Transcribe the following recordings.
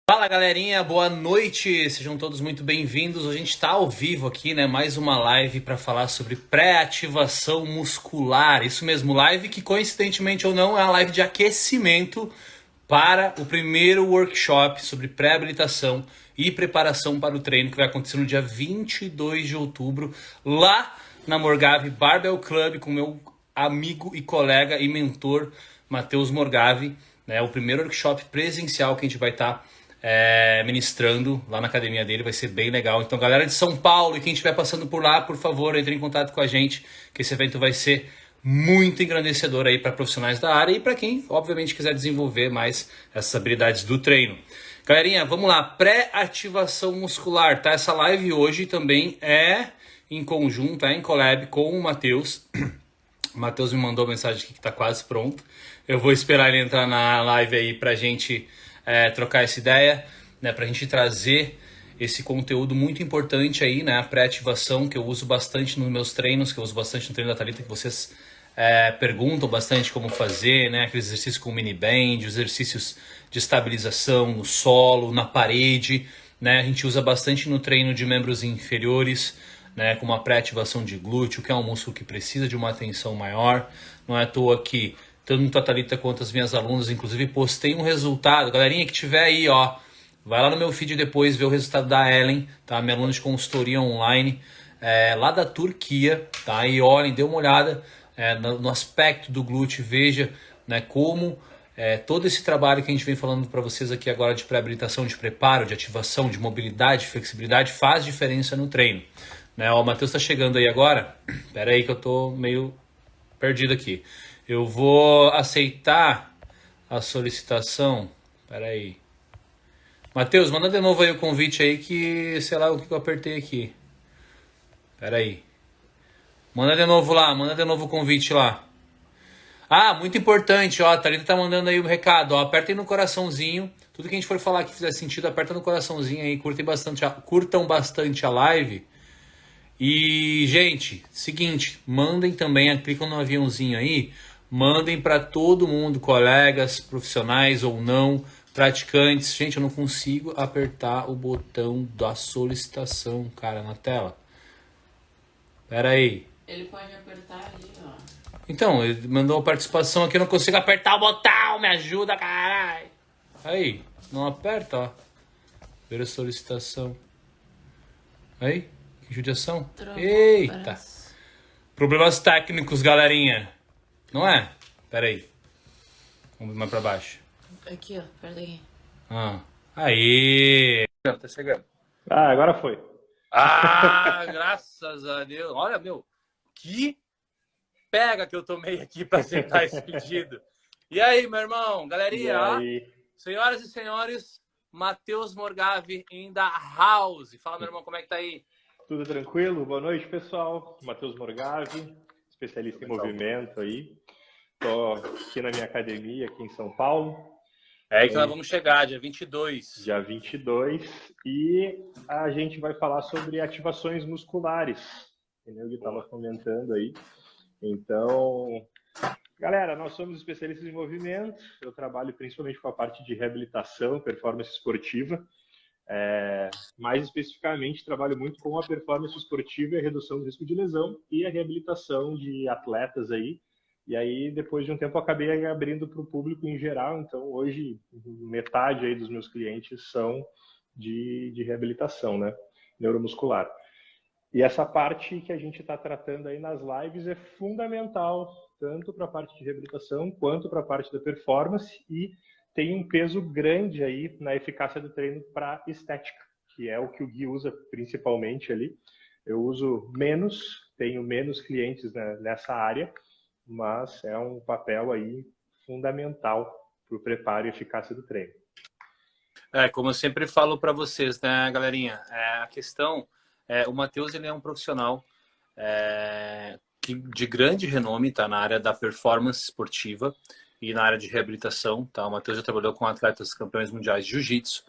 Fala galerinha, boa noite, sejam todos muito bem-vindos. A gente está ao vivo aqui, né? Mais uma live para falar sobre pré-ativação muscular. Isso mesmo, live que coincidentemente ou não é a live de aquecimento para o primeiro workshop sobre pré-habilitação e preparação para o treino que vai acontecer no dia 22 de outubro, lá na Morgave Barbell Club, com meu amigo e colega e mentor Matheus Morgave, né? O primeiro workshop presencial que a gente vai estar ministrando lá na academia dele, vai ser bem legal. Então, galera de São Paulo e quem estiver passando por lá, por favor, entre em contato com a gente, que esse evento vai ser muito engrandecedor aí para profissionais da área e para quem, obviamente, quiser desenvolver mais essas habilidades do treino. Galerinha, vamos lá, pré-ativação muscular, tá? Essa live hoje também é em conjunto, é em collab com o Matheus. O Matheus me mandou uma mensagem aqui que tá quase pronto. Eu vou esperar ele entrar na live aí pra gente trocar essa ideia, né, para a gente trazer esse conteúdo muito importante aí, né, a pré-ativação que eu uso bastante nos meus treinos, que eu uso bastante no treino da Thalita, que vocês perguntam bastante como fazer, né, aqueles exercícios com mini band, exercícios de estabilização no solo, na parede, né, a gente usa bastante no treino de membros inferiores, né, como a pré-ativação de glúteo, que é um músculo que precisa de uma atenção maior. Não é à toa que tanto a Thalita quanto as minhas alunas, inclusive, postei um resultado. Galerinha que tiver aí, ó, vai lá no meu feed depois ver o resultado da Ellen, tá? Minha aluna de consultoria online, lá da Turquia, tá? E olhem, dê uma olhada no aspecto do glúteo, veja, né, como todo esse trabalho que a gente vem falando para vocês aqui agora de pré-habilitação, de preparo, de ativação, de mobilidade, de flexibilidade, faz diferença no treino. Né? Ó, o Matheus tá chegando aí agora. Pera aí que eu tô meio perdido aqui. Eu vou aceitar a solicitação. Pera aí. Matheus, manda de novo aí o convite aí que sei lá o que eu apertei aqui. Pera aí. Manda de novo lá, manda de novo o convite lá. Ah, muito importante, ó, a Thalita tá mandando aí o recado, ó, apertem no coraçãozinho. Tudo que a gente for falar que fizer sentido, aperta no coraçãozinho aí, curtam bastante a live. E, gente, seguinte, mandem também, clicam no aviãozinho aí, mandem para todo mundo, colegas, profissionais ou não, praticantes. Gente, eu não consigo apertar o botão da solicitação, cara, na tela. Pera aí. Ele pode apertar ali, ó. Então, ele mandou a participação aqui, eu não consigo apertar o botão, me ajuda, caralho. Aí, não aperta, ó. Ver a solicitação. Aí, que judiação. Eita. Problemas técnicos, galerinha. Não é? Pera aí. Vamos mais pra baixo. Aqui, ó. Aperta aqui. Aí. Tá chegando. Ah, agora foi. Ah, graças a Deus. Olha, meu, que pega que eu tomei aqui pra aceitar esse pedido. E aí, meu irmão? Galerinha, ó, senhoras e senhores, Matheus Morgave in the house. Fala, meu irmão, como é que tá aí? Tudo tranquilo? Boa noite, pessoal. Matheus Morgave, especialista em movimento aí. Tô aqui na minha academia, aqui em São Paulo. É aí que nós vamos chegar, dia 22. Dia 22. E a gente vai falar sobre ativações musculares, que eu estava comentando aí. Então, galera, nós somos especialistas em movimento. Eu trabalho principalmente com a parte de reabilitação, performance esportiva. Mais especificamente, trabalho muito com a performance esportiva e a redução do risco de lesão e a reabilitação de atletas aí. E aí, depois de um tempo, eu acabei abrindo para o público em geral. Então, hoje, metade aí dos meus clientes são de reabilitação, né? Neuromuscular. E essa parte que a gente está tratando aí nas lives é fundamental, tanto para a parte de reabilitação quanto para a parte da performance, e tem um peso grande aí na eficácia do treino para estética, que é o que o Gui usa principalmente ali. Eu uso menos, tenho menos clientes, né, nessa área, mas é um papel aí fundamental para o preparo e eficácia do treino. Como eu sempre falo para vocês, né, galerinha? A questão o Matheus, ele é um profissional de grande renome, tá, na área da performance esportiva e na área de reabilitação, tá? O Matheus já trabalhou com atletas campeões mundiais de jiu-jitsu.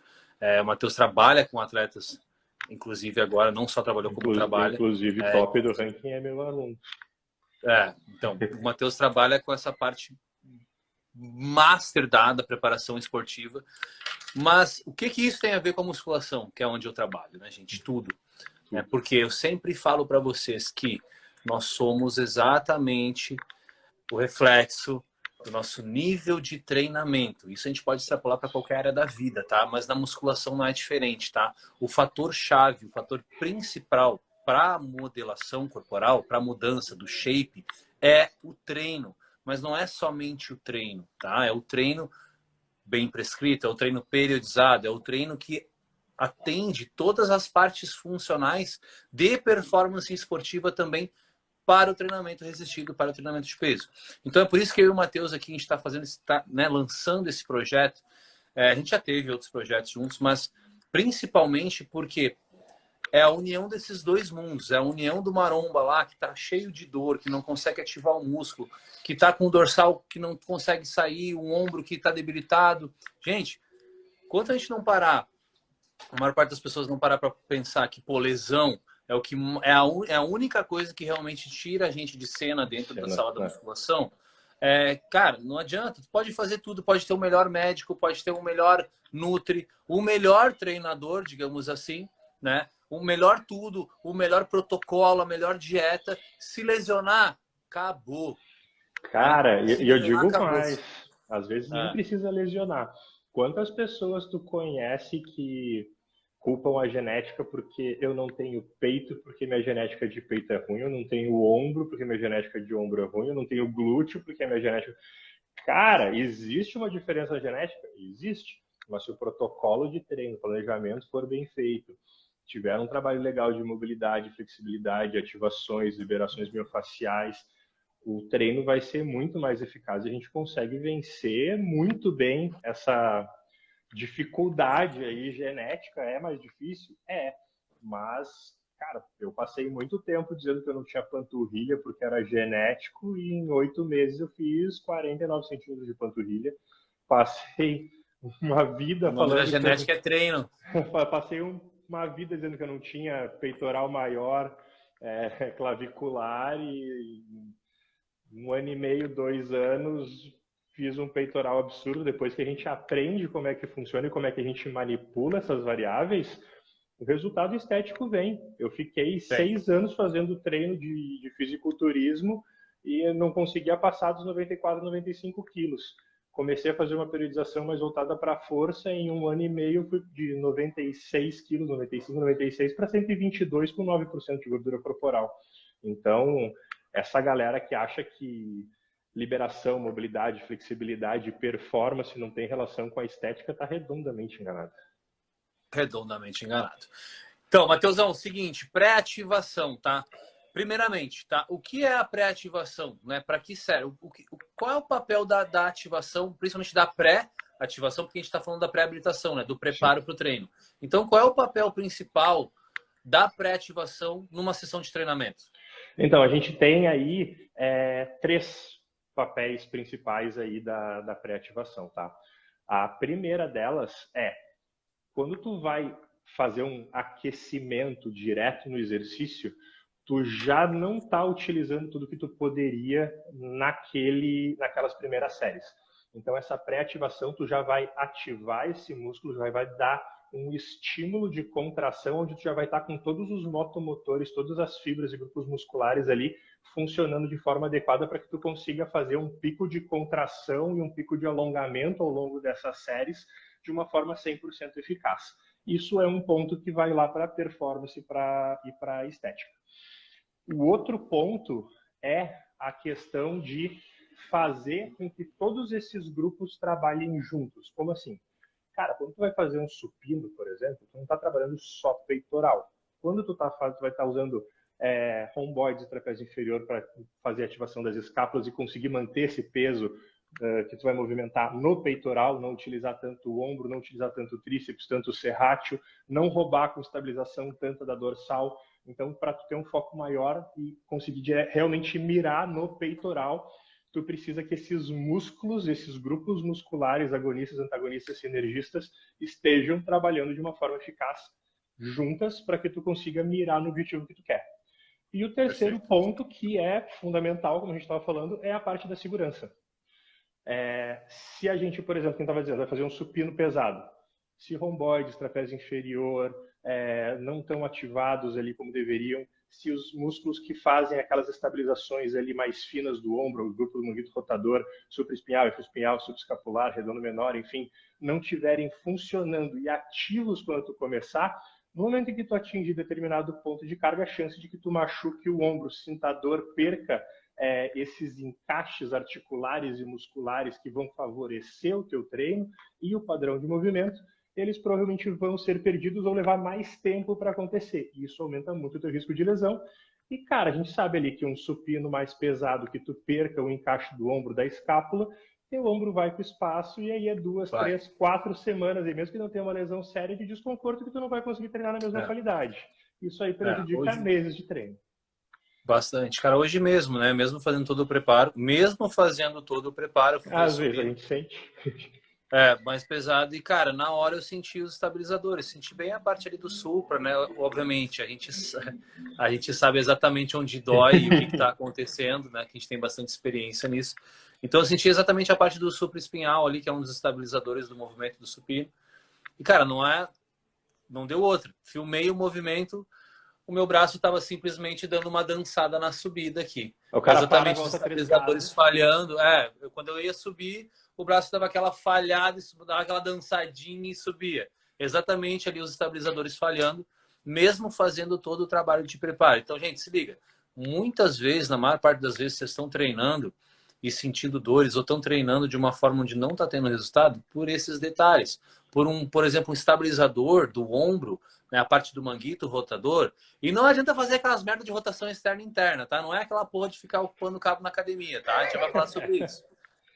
O Matheus trabalha com atletas, inclusive agora, não só trabalhou como trabalha. Inclusive, top do ranking é meu aluno. Então, o Matheus trabalha com essa parte master da preparação esportiva. Mas o que isso tem a ver com a musculação, que é onde eu trabalho, né, gente? Tudo. Porque eu sempre falo para vocês que nós somos exatamente o reflexo do nosso nível de treinamento. Isso a gente pode extrapolar para qualquer área da vida, tá? Mas na musculação não é diferente, tá? O fator chave, o fator principal para a modelação corporal, para a mudança do shape, é o treino. Mas não é somente o treino, tá? É o treino bem prescrito, é o treino periodizado, é o treino que atende todas as partes funcionais de performance esportiva também para o treinamento resistido, para o treinamento de peso. Então é por isso que eu e o Matheus aqui, a gente está fazendo, né, lançando esse projeto. A gente já teve outros projetos juntos, mas principalmente porque é a união desses dois mundos. É a união do maromba lá, que está cheio de dor, que não consegue ativar o músculo, que está com o dorsal que não consegue sair, o ombro que está debilitado. Gente, enquanto a gente não parar, a maior parte das pessoas não parar para pensar que, pô, lesão é o que é a única coisa que realmente tira a gente de cena dentro da sala da musculação. Cara, não adianta. Tu pode fazer tudo, pode ter o melhor médico, pode ter o melhor nutri, o melhor treinador, digamos assim, né? O melhor tudo, o melhor protocolo, a melhor dieta. Se lesionar, acabou. Cara, Se e eu lesionar, digo acabou. mais, às vezes nem precisa lesionar. Quantas pessoas tu conhece que culpam a genética porque eu não tenho peito porque minha genética de peito é ruim, eu não tenho ombro porque minha genética de ombro é ruim, eu não tenho glúteo porque minha genética... Cara, existe uma diferença genética? Existe. Mas se o protocolo de treino, planejamento for bem feito, tiver um trabalho legal de mobilidade, flexibilidade, ativações, liberações miofaciais, o treino vai ser muito mais eficaz e a gente consegue vencer muito bem essa dificuldade aí genética. É mais difícil? É, mas, cara, eu passei muito tempo dizendo que eu não tinha panturrilha porque era genético e em 8 meses eu fiz 49 centímetros de panturrilha. Passei uma vida O nome da falando genética é treino. Passei uma vida dizendo que eu não tinha peitoral maior, clavicular, e 1 ano e meio, 2 anos, fiz um peitoral absurdo. Depois que a gente aprende como é que funciona e como é que a gente manipula essas variáveis, o resultado estético vem. Eu fiquei 6 anos fazendo treino de fisiculturismo e não conseguia passar dos 94, 95 quilos. Comecei a fazer uma periodização mais voltada para a força. Em 1 ano e meio, fui de 96 quilos, 95, 96, para 122 com 9% de gordura corporal. Então, essa galera que acha que liberação, mobilidade, flexibilidade, performance não tem relação com a estética está redondamente enganada. Redondamente enganado. Então, Matheusão, seguinte, pré-ativação, tá? Primeiramente, tá? O que é a pré-ativação, né? Para que serve? Qual é o papel da ativação, principalmente da pré-ativação, porque a gente está falando da pré-habilitação, né? Do preparo para o treino. Então, qual é o papel principal da pré-ativação numa sessão de treinamento? Então, a gente tem aí 3 papéis principais aí da pré-ativação, tá? A primeira delas é quando tu vai fazer um aquecimento direto no exercício, tu já não está utilizando tudo que tu poderia naquelas primeiras séries. Então, essa pré-ativação, tu já vai ativar esse músculo, já vai dar um estímulo de contração, onde tu já vai estar com todos os motomotores, todas as fibras e grupos musculares ali funcionando de forma adequada para que tu consiga fazer um pico de contração e um pico de alongamento ao longo dessas séries de uma forma 100% eficaz. Isso é um ponto que vai lá para a performance e para a estética. O outro ponto é a questão de fazer com que todos esses grupos trabalhem juntos. Como assim? Cara, quando tu vai fazer um supino, por exemplo, tu não está trabalhando só peitoral. Quando tu vai estar usando rhomboides e trapézio inferior para fazer a ativação das escápulas e conseguir manter esse peso que tu vai movimentar no peitoral, não utilizar tanto o ombro, não utilizar tanto o tríceps, tanto o serrátil, não roubar com estabilização tanto da dorsal. Então, para tu ter um foco maior e conseguir realmente mirar no peitoral, tu precisa que esses músculos, esses grupos musculares, agonistas, antagonistas, sinergistas, estejam trabalhando de uma forma eficaz juntas para que tu consiga mirar no objetivo que tu quer. E o terceiro ponto, que é fundamental, como a gente estava falando, é a parte da segurança. Se a gente, por exemplo, quem estava dizendo, vai fazer um supino pesado, se romboides, trapézio inferior não estão ativados ali como deveriam, se os músculos que fazem aquelas estabilizações ali mais finas do ombro, o grupo do manguito rotador, supraespinhal, infraespinhal, subescapular, redondo menor, enfim, não tiverem funcionando e ativos quando tu começar, no momento em que tu atingir determinado ponto de carga, a chance de que tu machuque o ombro, sinta dor, perca esses encaixes articulares e musculares que vão favorecer o teu treino e o padrão de movimento, eles provavelmente vão ser perdidos ou levar mais tempo para acontecer. Isso aumenta muito o teu risco de lesão. E, cara, a gente sabe ali que um supino mais pesado, que tu perca o encaixe do ombro, da escápula, teu ombro vai para o espaço e aí é 2, 3, 4 semanas, e mesmo que não tenha uma lesão séria de desconforto, que tu não vai conseguir treinar na mesma qualidade. Isso aí prejudica meses de treino. Bastante. Cara, hoje mesmo, né? Mesmo fazendo todo o preparo, Às vezes a gente sente. Mais pesado. E, cara, na hora eu senti os estabilizadores. Senti bem a parte ali do supra, né? Obviamente, a gente sabe exatamente onde dói e o que está acontecendo, né? Que a gente tem bastante experiência nisso. Então, eu senti exatamente a parte do supraespinhal ali, que é um dos estabilizadores do movimento do supino. E, cara, não deu outra. Filmei o movimento, o meu braço estava simplesmente dando uma dançada na subida aqui. O cara exatamente os estabilizadores falhando. Quando eu ia subir, o braço dava aquela falhada, dava aquela dançadinha e subia. Exatamente ali os estabilizadores falhando, mesmo fazendo todo o trabalho de preparo. Então, gente, se liga. Muitas vezes, na maior parte das vezes, vocês estão treinando e sentindo dores ou estão treinando de uma forma onde não está tendo resultado por esses detalhes. Por exemplo, um estabilizador do ombro, né, a parte do manguito rotador. E não adianta fazer aquelas merdas de rotação externa e interna, tá? Não é aquela porra de ficar ocupando cabo na academia, tá? A gente vai falar sobre isso,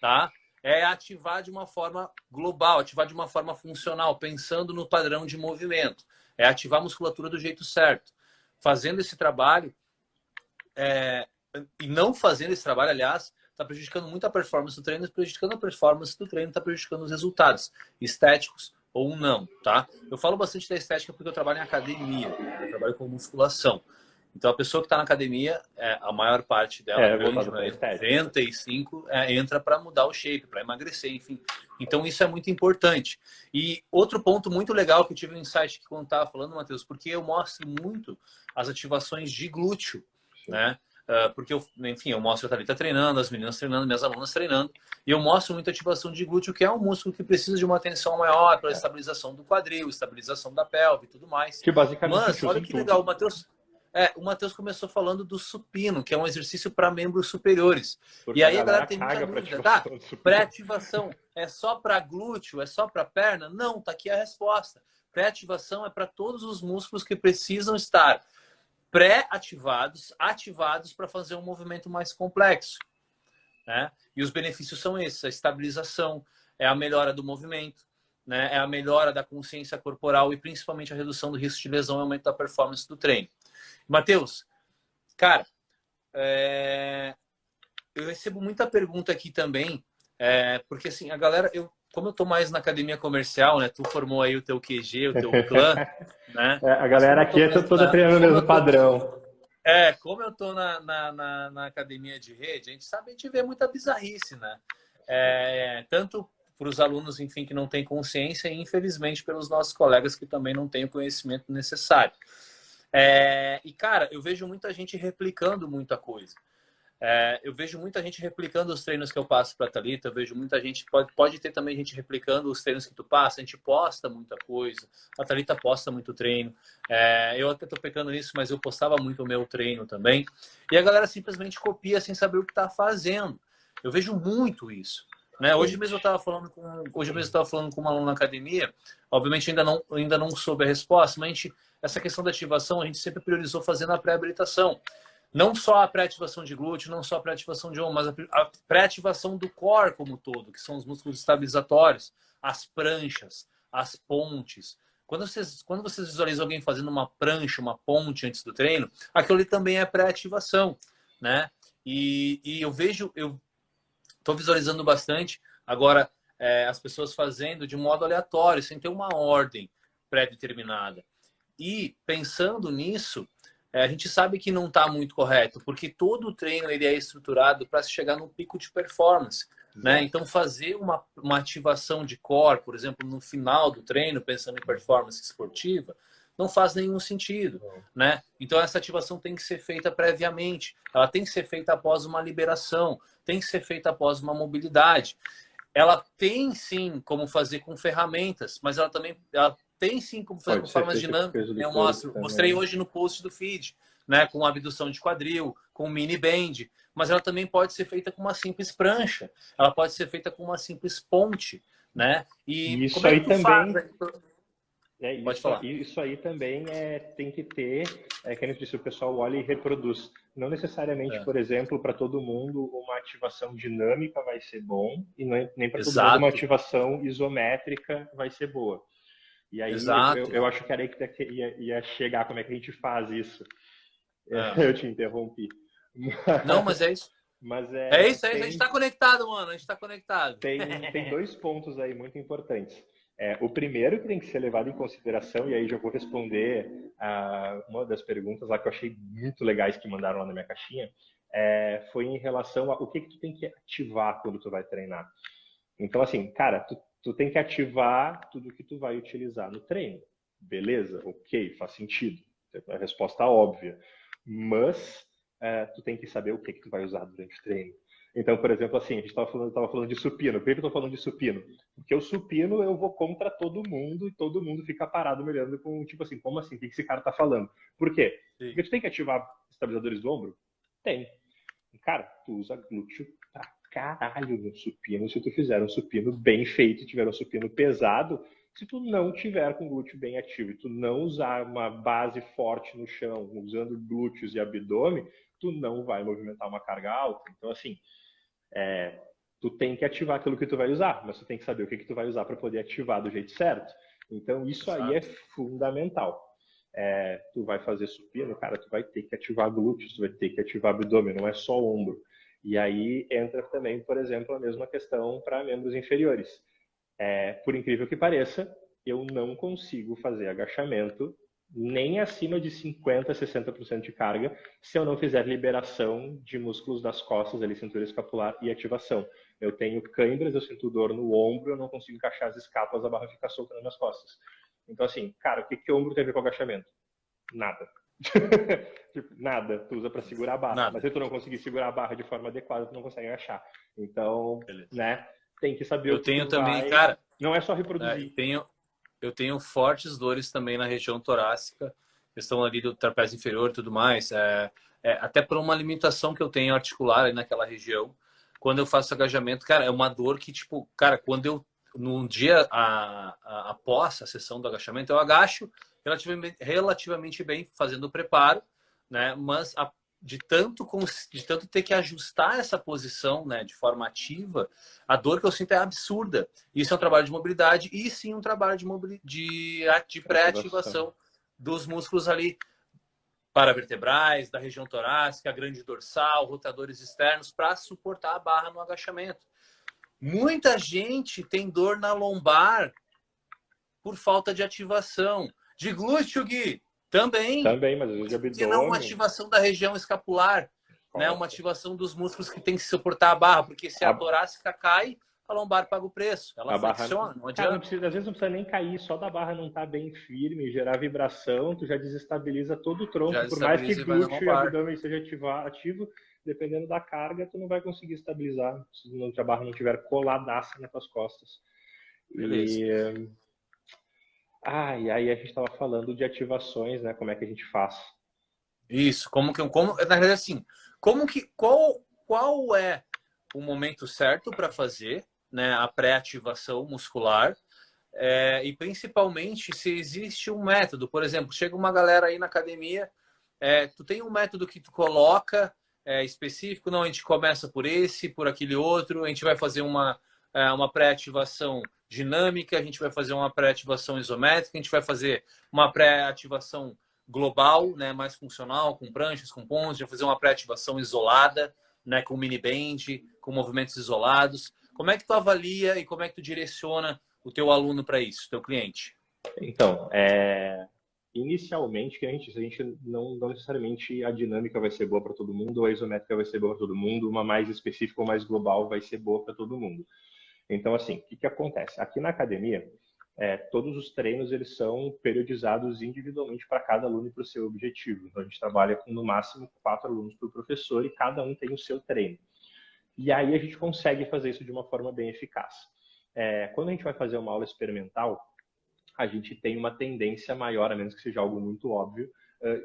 tá? É ativar de uma forma global, ativar de uma forma funcional, pensando no padrão de movimento. É ativar a musculatura do jeito certo. Fazendo esse trabalho, e não fazendo esse trabalho, aliás, está prejudicando muito a performance do treino, prejudicando a performance do treino, está prejudicando os resultados estéticos ou não, tá? Eu falo bastante da estética porque eu trabalho em academia, eu trabalho com musculação. Então, a pessoa que está na academia, a maior parte dela, grande, 95, entra para mudar o shape, para emagrecer, enfim. Então, isso é muito importante. E outro ponto muito legal que eu tive um insight que quando estava falando, Matheus, porque eu mostro muito as ativações de glúteo, né? Porque eu mostro a Thalita treinando, as meninas treinando, minhas alunas treinando, e eu mostro muita ativação de glúteo, que é um músculo que precisa de uma atenção maior para a estabilização do quadril, estabilização da pelve e tudo mais. Que basicamente Mas olha que legal, o Matheus começou falando do supino, que é um exercício para membros superiores. Porque e aí a galera tem muita dúvida, tá? Pré-ativação É só para glúteo? É só para perna? Não, tá aqui a resposta. Pré-ativação é para todos os músculos que precisam estar ativados para fazer um movimento mais complexo, né? E os benefícios são esses: a estabilização, é a melhora do movimento, né? É a melhora da consciência corporal e principalmente a redução do risco de lesão e aumento da performance do treino. Matheus, cara, eu recebo muita pergunta aqui também, porque assim, a galera, como eu tô mais na academia comercial, né? Tu formou aí o teu QG, o teu clã, né? A galera aqui é toda treinando o mesmo padrão. Como eu tô na academia de rede, a gente sabe, a gente vê muita bizarrice, né? Tanto para os alunos, enfim, que não têm consciência e, infelizmente, pelos nossos colegas que também não têm o conhecimento necessário. E, cara, eu vejo muita gente replicando muita coisa. Eu vejo muita gente replicando os treinos que eu passo para a Thalita, eu vejo muita gente, pode ter também gente replicando os treinos que tu passa, a gente posta muita coisa, a Thalita posta muito treino, eu até tô pecando nisso, mas eu postava muito o meu treino também, e a galera simplesmente copia sem saber o que tá fazendo. Eu vejo muito isso, né? Hoje mesmo eu estava falando com uma aluna na academia, obviamente ainda não soube a resposta, mas essa questão da ativação a gente sempre priorizou fazendo a pré-habilitação. Não só a pré-ativação de glúteo, não só a pré-ativação de ombro, mas a pré-ativação do core como um todo, que são os músculos estabilizatórios, as pranchas, as pontes. Quando vocês visualizam alguém fazendo uma prancha, uma ponte antes do treino, aquilo ali também é pré-ativação, né? E eu estou visualizando bastante agora as pessoas fazendo de modo aleatório, sem ter uma ordem pré-determinada. E pensando nisso, a gente sabe que não está muito correto, porque todo o treino ele é estruturado para chegar num pico de performance. né? Então, fazer uma ativação de core, por exemplo, no final do treino, pensando em performance esportiva, não faz nenhum sentido, né? Então, essa ativação tem que ser feita previamente, ela tem que ser feita após uma liberação, tem que ser feita após uma mobilidade. Ela tem, sim, como fazer com ferramentas, mas ela tem, sim, como fazer com formas dinâmicas. Eu mostrei hoje no post do feed, né? Com abdução de quadril, com mini band, mas ela também pode ser feita com uma simples prancha, ela pode ser feita com uma simples ponte, né? E isso como é que aí tu também faz? Pode falar. Isso aí também tem que ter, que a gente disse, o pessoal olha e reproduz. Não necessariamente, por exemplo, para todo mundo uma ativação dinâmica vai ser bom e nem para todo mundo uma ativação isométrica vai ser boa. E aí eu acho que era aí que ia chegar, como é que a gente faz isso. Eu te interrompi. Não, mas é isso. Mas é isso aí, a gente está conectado, mano. A gente está conectado. Tem 2 pontos aí muito importantes. O primeiro que tem que ser levado em consideração, e aí já vou responder uma das perguntas lá que eu achei muito legais que mandaram lá na minha caixinha, foi em relação a o que tu tem que ativar quando tu vai treinar. Então, assim, cara, tu tem que ativar tudo que tu vai utilizar no treino. Beleza? Ok, faz sentido. A resposta óbvia. Mas tu tem que saber o que tu vai usar durante o treino. Então, por exemplo, assim, a gente estava falando de supino. Por que eu estou falando de supino? Porque o supino eu vou contra todo mundo e todo mundo fica parado me olhando com, tipo assim, como assim? O que esse cara está falando? Por quê? Sim. Porque tu tem que ativar estabilizadores do ombro? Tem. Cara, tu usa glúteo pra caralho no supino se tu fizer um supino bem feito, tiver um supino pesado. Se tu não tiver com o glúteo bem ativo e tu não usar uma base forte no chão, usando glúteos e abdômen, tu não vai movimentar uma carga alta. Então, assim, tu tem que ativar aquilo que tu vai usar, mas tu tem que saber o que tu vai usar para poder ativar do jeito certo. Então, isso aí é fundamental. Tu vai fazer supino, cara, tu vai ter que ativar glúteos, tu vai ter que ativar abdômen, não é só ombro. E aí entra também, por exemplo, a mesma questão para membros inferiores. Por incrível que pareça, eu não consigo fazer agachamento nem acima de 50%, 60% de carga se eu não fizer liberação de músculos das costas, ali, cintura escapular e ativação. Eu tenho câimbras, eu sinto dor no ombro, eu não consigo encaixar as escápulas, a barra fica solta nas minhas costas. Então, assim, cara, o que o ombro tem a ver com agachamento? Nada. Tipo, nada. Tu usa para segurar a barra. Nada. Mas se tu não conseguir segurar a barra de forma adequada, tu não consegue agachar. Então, né, tem que saber o que tenho também, cara. Não é só reproduzir. Eu tenho fortes dores também na região torácica, questão ali do trapézio inferior e tudo mais. Até por uma limitação que eu tenho articular ali naquela região. Quando eu faço agachamento, cara, é uma dor que, tipo, cara, quando eu, num dia após a sessão do agachamento, eu agacho relativamente bem, fazendo o preparo, né? Mas de tanto ter que ajustar essa posição, né, de forma ativa, a dor que eu sinto é absurda. Isso é um trabalho de mobilidade e sim um trabalho de pré-ativação dos músculos ali paravertebrais, da região torácica, grande dorsal, rotadores externos, para suportar a barra no agachamento. Muita gente tem dor na lombar por falta de ativação. De glúteo, Gui, também, mas às vezes de abdômen. E não uma ativação da região escapular, né? Uma ativação dos músculos que tem que suportar a barra, porque se a torácica cai, a lombar paga o preço. Ela flexiona, não adianta. Às vezes não precisa nem cair, só da barra não estar bem firme, gerar vibração, tu já desestabiliza todo o tronco. Por mais que glúteo e abdômen seja ativo, dependendo da carga, tu não vai conseguir estabilizar se a barra não estiver coladaça nas tuas costas. Beleza. E aí a gente estava falando de ativações, né? Como é que a gente faz? Isso, na verdade, assim, qual é o momento certo para fazer, né, a pré-ativação muscular, e principalmente se existe um método. Por exemplo, chega uma galera aí na academia, tu tem um método que tu coloca específico, não, a gente começa por esse, por aquele outro, a gente vai fazer uma pré-ativação dinâmica, a gente vai fazer uma pré-ativação isométrica, a gente vai fazer uma pré-ativação global, né, mais funcional, com pranchas, com pontos, a gente vai fazer uma pré-ativação isolada, né, com mini band, com movimentos isolados. Como é que tu avalia e como é que tu direciona o teu aluno para isso, teu cliente? Então, inicialmente, que a gente não necessariamente a dinâmica vai ser boa para todo mundo, ou a isométrica vai ser boa para todo mundo, uma mais específica ou mais global vai ser boa para todo mundo. Então, assim, o que acontece? Aqui na academia, todos os treinos eles são periodizados individualmente para cada aluno e para o seu objetivo. Então, a gente trabalha com, no máximo, 4 alunos por professor e cada um tem o seu treino. E aí a gente consegue fazer isso de uma forma bem eficaz. Quando a gente vai fazer uma aula experimental, a gente tem uma tendência maior, a menos que seja algo muito óbvio,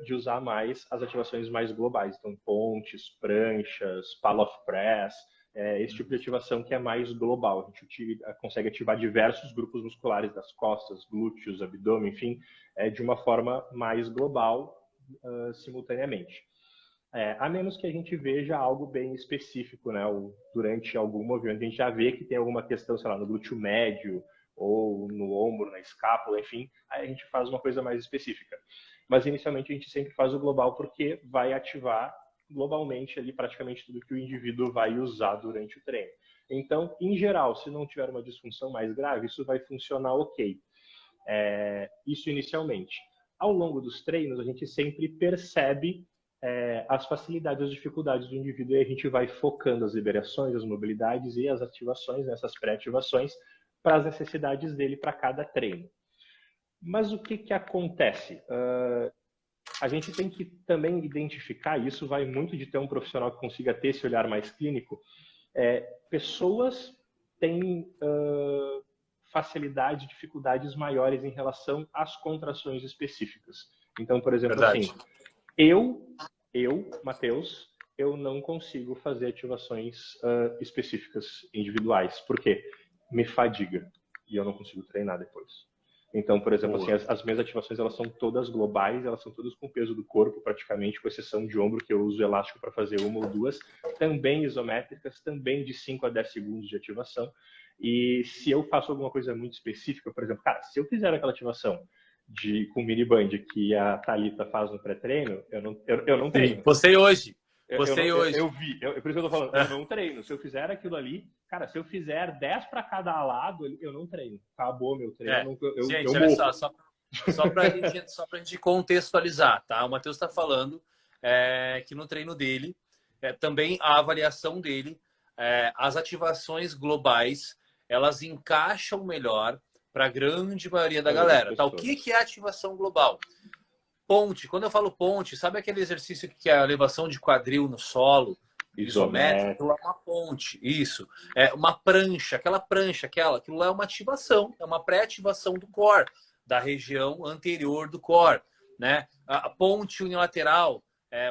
de usar mais as ativações mais globais. Então, pontes, pranchas, pall of press, esse tipo de ativação que é mais global. A gente consegue ativar diversos grupos musculares das costas, glúteos, abdômen, enfim, de uma forma mais global simultaneamente. A menos que a gente veja algo bem específico, né? Durante algum movimento, a gente já vê que tem alguma questão, sei lá, no glúteo médio, ou no ombro, na escápula, enfim, aí a gente faz uma coisa mais específica. Mas inicialmente a gente sempre faz o global porque vai ativar globalmente ali praticamente tudo que o indivíduo vai usar durante o treino. Então, em geral, se não tiver uma disfunção mais grave, isso vai funcionar ok. Isso inicialmente. Ao longo dos treinos, a gente sempre percebe as facilidades e as dificuldades do indivíduo e a gente vai focando as liberações, as mobilidades e as ativações, essas pré-ativações, para as necessidades dele para cada treino. Mas o que acontece? A gente tem que também identificar, isso vai muito de ter um profissional que consiga ter esse olhar mais clínico, pessoas têm facilidades, dificuldades maiores em relação às contrações específicas. Então, por exemplo, assim, eu, Matheus, eu não consigo fazer ativações específicas individuais. Por quê? Me fadiga e eu não consigo treinar depois. Então, por exemplo, assim, as minhas ativações elas são todas globais, elas são todas com o peso do corpo praticamente, com exceção de ombro, que eu uso elástico para fazer uma ou duas, também isométricas, também de 5 a 10 segundos de ativação. E se eu faço alguma coisa muito específica, por exemplo, cara, se eu fizer aquela ativação com mini band que a Thalita faz no pré-treino, eu não treino. Sim, postei hoje. Eu vi, por isso que eu tô falando, eu não treino. Se eu fizer aquilo ali, cara, se eu fizer 10 para cada lado, eu não treino. Acabou meu treino. Gente, eu olha morro. só pra gente contextualizar, tá? O Matheus está falando que no treino dele, também a avaliação dele, as ativações globais, elas encaixam melhor para a grande maioria da galera. Tá? O que é ativação global? Ponte. Quando eu falo ponte, sabe aquele exercício que é a elevação de quadril no solo? Isométrico, aquilo é uma ponte. Isso. É uma prancha, aquilo lá é uma ativação, é uma pré-ativação do core, da região anterior do core. Né? A ponte unilateral,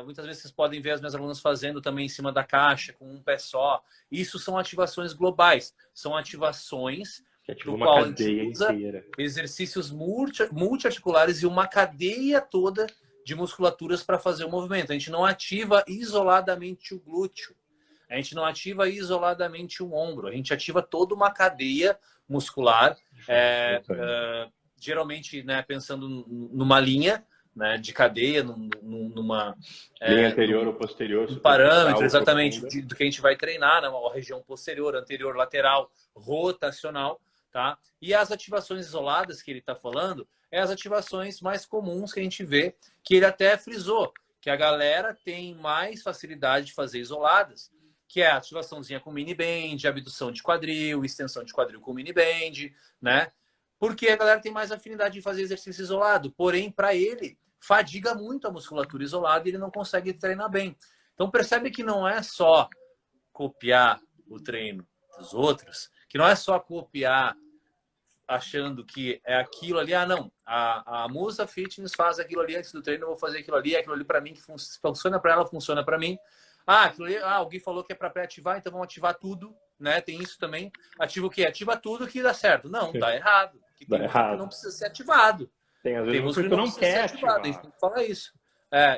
muitas vezes vocês podem ver as minhas alunas fazendo também em cima da caixa, com um pé só. Isso são ativações globais. São ativações no qual a gente usa exercícios multiarticulares e uma cadeia toda de musculaturas para fazer o movimento. A gente não ativa isoladamente o glúteo. A gente não ativa isoladamente o ombro. A gente ativa toda uma cadeia muscular, geralmente, né, pensando numa linha, né, de cadeia, numa linha anterior ou posterior, um parâmetro exatamente do que a gente vai treinar, né, uma região posterior, anterior, lateral, rotacional. Tá? E as ativações isoladas que ele está falando as ativações mais comuns que a gente vê, que ele até frisou, que a galera tem mais facilidade de fazer isoladas, que é a ativaçãozinha com mini band, abdução de quadril, extensão de quadril com mini band, né? Porque a galera tem mais afinidade de fazer exercício isolado, porém, para ele, fadiga muito a musculatura isolada e ele não consegue treinar bem. Então, percebe que não é só copiar o treino dos outros, que não é só copiar achando que é aquilo ali, não, a Musa Fitness faz aquilo ali antes do treino, eu vou fazer aquilo ali para mim, que funciona para ela, funciona para mim. Aquilo ali, alguém falou que é para pré-ativar, então vamos ativar tudo, né? Tem isso também. Ativa o quê? Ativa tudo que dá certo. Não, dá errado. Que tem músculo que não precisa ser ativado. Tem às vezes músculo que não quer ativar. A gente tem que falar isso.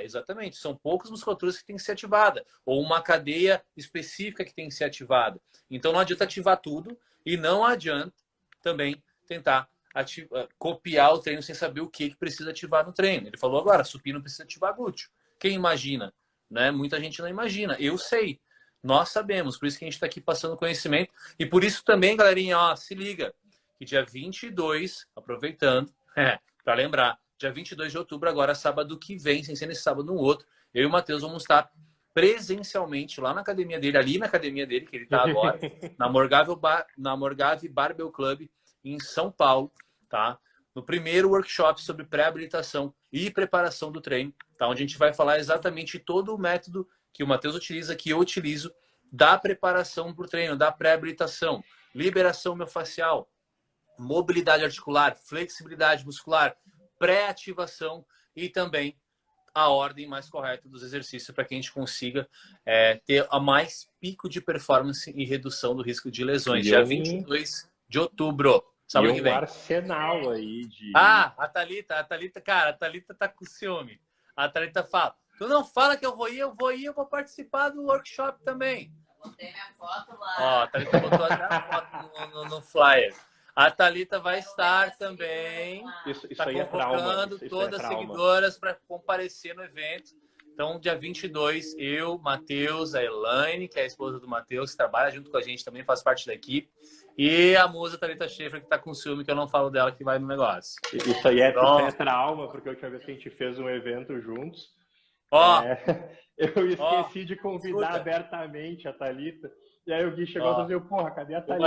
Exatamente. São poucas musculaturas que tem que ser ativada. Ou uma cadeia específica que tem que ser ativada. Então não adianta ativar tudo e não adianta também tentar copiar o treino sem saber o que precisa ativar no treino. Ele falou agora, supino precisa ativar glúteo. Quem imagina? Né? Muita gente não imagina. Eu sei. Nós sabemos. Por isso que a gente está aqui passando conhecimento. E por isso também, galerinha, se liga. Que dia 22, aproveitando, para lembrar, dia 22 de outubro, agora sábado que vem, sem ser nesse sábado no outro, eu e o Matheus vamos estar presencialmente lá na academia dele, ali na academia dele, que ele está agora, na Morgave Barbell Club, em São Paulo, tá? No primeiro workshop sobre pré-habilitação e preparação do treino, tá? Onde a gente vai falar exatamente todo o método que o Matheus utiliza, que eu utilizo, da preparação para o treino, da pré-habilitação, liberação miofascial, mobilidade articular, flexibilidade muscular, pré-ativação e também a ordem mais correta dos exercícios para que a gente consiga ter a mais pico de performance e redução do risco de lesões. Dia 22 de outubro, sábado que vem. Arsenal aí de... Ah, a Thalita, cara, a Thalita tá com ciúme. A Thalita fala, tu não fala que eu vou participar do workshop também. Botei minha foto lá. Ó, a Thalita botou até a foto no flyer. A Thalita vai estar também. Isso Está aí é convocando trauma. todas as seguidoras para comparecer no evento. Então, dia 22, eu, Matheus, a Elaine, que é a esposa do Matheus, que trabalha junto com a gente, também faz parte da equipe. E a musa Thalita Schaefer, que está com ciúme, que eu não falo dela, que vai no negócio. Isso aí é trauma, porque a última vez que a gente fez um evento juntos, Ó, eu esqueci de convidar abertamente a Thalita. E aí o Gui chegou e falou, porra, cadê a Thalita?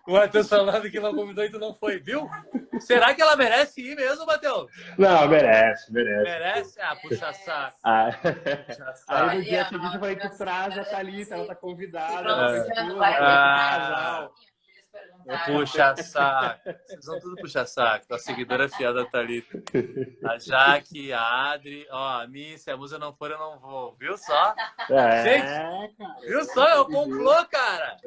O Matheus falando que não convidou e tu não foi, viu? Será que ela merece ir mesmo, Matheus? Não, merece. Merece? Ah, puxa saco. Aí no dia seguinte eu falei, tu traz a Thalita, ela tá convidada. Puxa saco. Vocês vão tudo puxar saco. A seguidora fiel da Thalita. A Jaque, a Adri. Ó, a Miss, se a musa não for, eu não vou. Viu só? Gente, cara. viu só? É o complô, cara.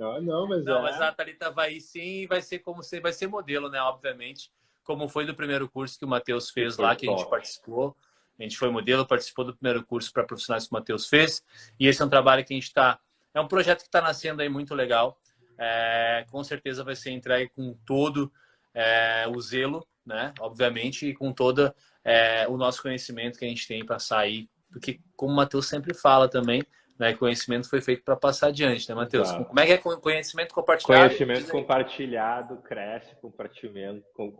Mas a Thalita vai ir sim e vai ser vai ser modelo, né? Obviamente. Como foi do primeiro curso que o Matheus fez lá, que a gente participou. A gente foi modelo, participou do primeiro curso para profissionais que o Matheus fez. E esse é um trabalho que a gente está... É um projeto que está nascendo aí muito legal. Com certeza vai ser entregue com todo o zelo, né? Obviamente, e com todo o nosso conhecimento que a gente tem para sair. Porque, como o Matheus sempre fala também, né? Conhecimento foi feito para passar adiante, né, Matheus? Claro. Como é que é conhecimento compartilhado? Conhecimento compartilhado cresce,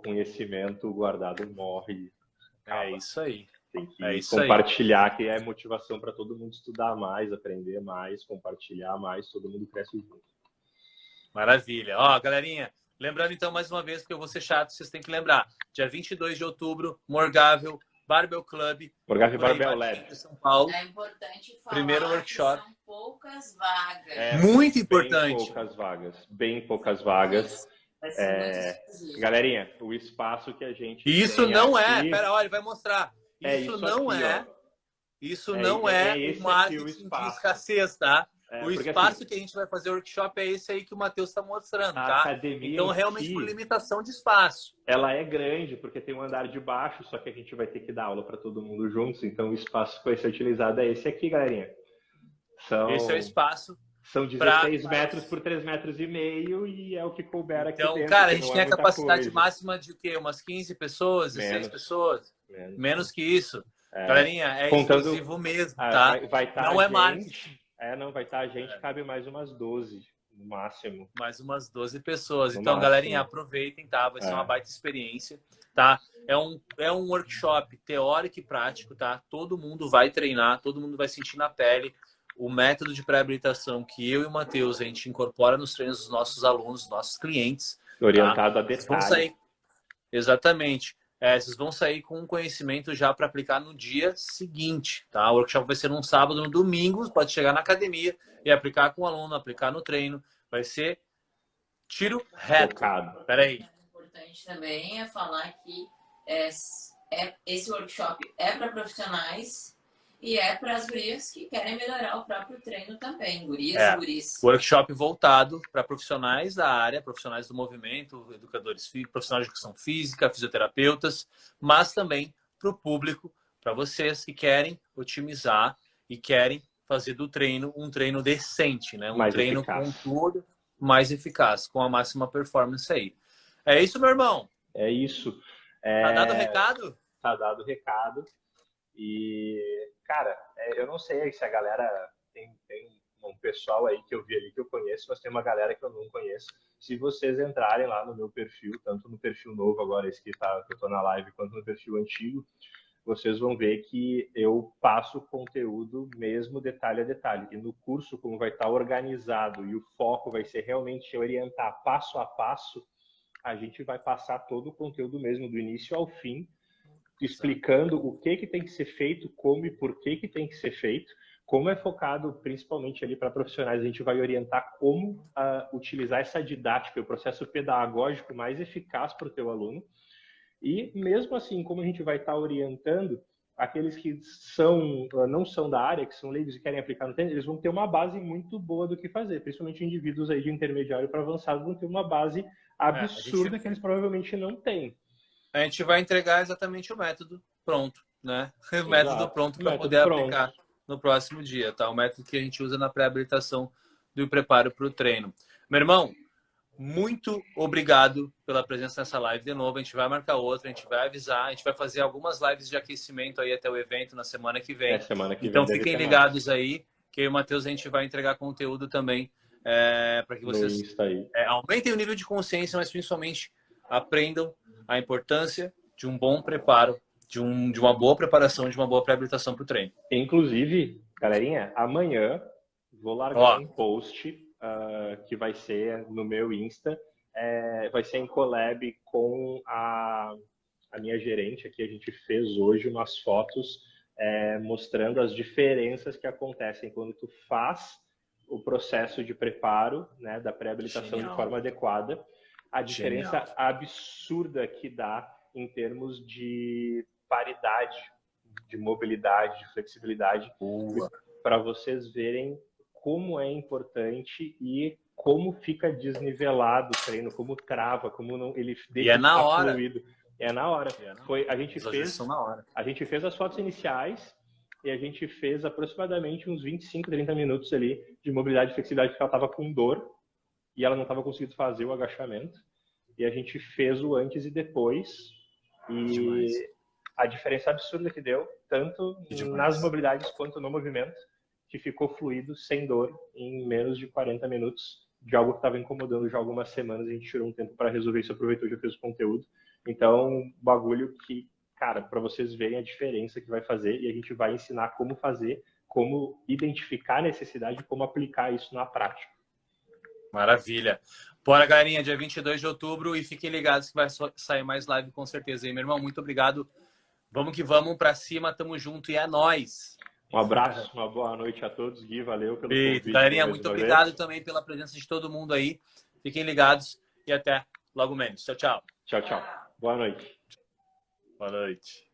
conhecimento guardado morre. É isso aí. Tem que compartilhar, que é motivação para todo mundo estudar mais, aprender mais, compartilhar mais, todo mundo cresce junto. Maravilha. Ó, galerinha, lembrando então mais uma vez, porque eu vou ser chato, vocês têm que lembrar. Dia 22 de outubro, Morgave Barbell Club. Morgave Barbell Lab. São Paulo. É importante falar primeiro workshop. Que são poucas vagas. Muito importante. Bem poucas vagas. Galerinha, o espaço que a gente Isso não aqui... Pera, olha, ele vai mostrar. Isso não aqui, é. Isso não é um marketing de escassez, tá? O espaço assim, que a gente vai fazer o workshop é esse aí que o Matheus está mostrando, tá? Então, realmente, por limitação de espaço. Ela é grande, porque tem um andar de baixo, só que a gente vai ter que dar aula para todo mundo juntos. Então, o espaço que vai ser utilizado é esse aqui, galerinha. Esse é o espaço. São 16 metros por 3,5 metros e é o que couber aqui dentro. Então, cara, a gente tem a capacidade máxima de o quê? Umas 15 pessoas, 16 pessoas? Menos que isso. Galerinha, é exclusivo mesmo, tá? Não é marketing. Não, vai estar a gente, cabe mais umas 12 no máximo. Mais umas 12 pessoas. Então, galerinha, aproveitem, tá? Vai ser uma baita experiência, tá? É um workshop teórico e prático, tá? Todo mundo vai treinar, todo mundo vai sentir na pele o método de pré-habilitação que eu e o Matheus, a gente incorpora nos treinos dos nossos alunos, dos nossos clientes. Orientado a detalhe. Exatamente. Vocês vão sair com um conhecimento já para aplicar no dia seguinte, tá? O workshop vai ser num sábado, no domingo, pode chegar na academia e aplicar com o aluno, aplicar no treino. Vai ser tiro reto. Peraí. O importante também é falar que esse workshop é para profissionais e é para as gurias que querem melhorar o próprio treino também, gurias e guris. Workshop voltado para profissionais da área, profissionais do movimento, educadores físicos, profissionais de educação física, fisioterapeutas, mas também para o público, para vocês que querem otimizar e querem fazer do treino um treino decente, né? Um treino com tudo mais eficaz, com a máxima performance aí. É isso, meu irmão? É isso. Tá dado o recado? Tá dado o recado. E, cara, eu não sei se a galera tem um pessoal aí que eu vi ali que eu conheço, mas tem uma galera que eu não conheço. Se vocês entrarem lá no meu perfil, tanto no perfil novo agora, esse que eu tô na live, quanto no perfil antigo, vocês vão ver que eu passo o conteúdo mesmo detalhe a detalhe. E no curso, como vai estar organizado e o foco vai ser realmente orientar passo a passo, a gente vai passar todo o conteúdo mesmo, do início ao fim, explicando o que tem que ser feito, como e por que tem que ser feito. Como é focado principalmente ali para profissionais, a gente vai orientar como utilizar essa didática, o processo pedagógico mais eficaz para o teu aluno. E mesmo assim, como a gente vai estar orientando aqueles que não são da área, que são leigos e querem aplicar no tênis, eles vão ter uma base muito boa do que fazer. Principalmente indivíduos aí de intermediário para avançado vão ter uma base absurda que eles provavelmente não têm. A gente vai entregar exatamente o método pronto, né? O método pronto para poder aplicar no próximo dia, tá? O método que a gente usa na pré-habilitação do preparo para o treino. Meu irmão, muito obrigado pela presença nessa live de novo. A gente vai marcar outra, a gente vai avisar, a gente vai fazer algumas lives de aquecimento aí até o evento na semana que vem. Então fiquem ligados aí, que eu e o Matheus a gente vai entregar conteúdo também para que vocês aumentem o nível de consciência, mas principalmente aprendam a importância de um bom preparo, de uma boa preparação, de uma boa pré-habilitação para o treino. Inclusive, galerinha, amanhã vou largar um post que vai ser no meu Insta, vai ser em collab com a minha gerente aqui. A gente fez hoje umas fotos mostrando as diferenças que acontecem quando tu faz o processo de preparo, né, da pré-habilitação de forma adequada, a diferença absurda que dá em termos de paridade, de mobilidade, de flexibilidade, para vocês verem como é importante e como fica desnivelado o treino, como trava, como não, ele deixa de estar fluido. É na hora. A gente fez as fotos iniciais e a gente fez aproximadamente uns 25, 30 minutos ali de mobilidade e flexibilidade, porque ela estava com dor e ela não estava conseguindo fazer o agachamento. E a gente fez o antes e depois. E a diferença absurda que deu, tanto nas mobilidades quanto no movimento, que ficou fluido, sem dor, em menos de 40 minutos, de algo que estava incomodando já algumas semanas. A gente tirou um tempo para resolver isso, aproveitou e já fez o conteúdo. Então, bagulho que, cara, para vocês verem a diferença que vai fazer, e a gente vai ensinar como fazer, como identificar a necessidade e como aplicar isso na prática. Maravilha. Bora, galerinha, dia 22 de outubro, e fiquem ligados que vai sair mais live com certeza. E, meu irmão, muito obrigado. Vamos que vamos, pra cima, tamo junto e é nóis. Um abraço, uma boa noite a todos. Gui, valeu pelo convite. Galerinha, muito obrigado também pela presença de todo mundo aí. Fiquem ligados e até logo menos. Tchau, tchau. Tchau, tchau. Boa noite. Boa noite.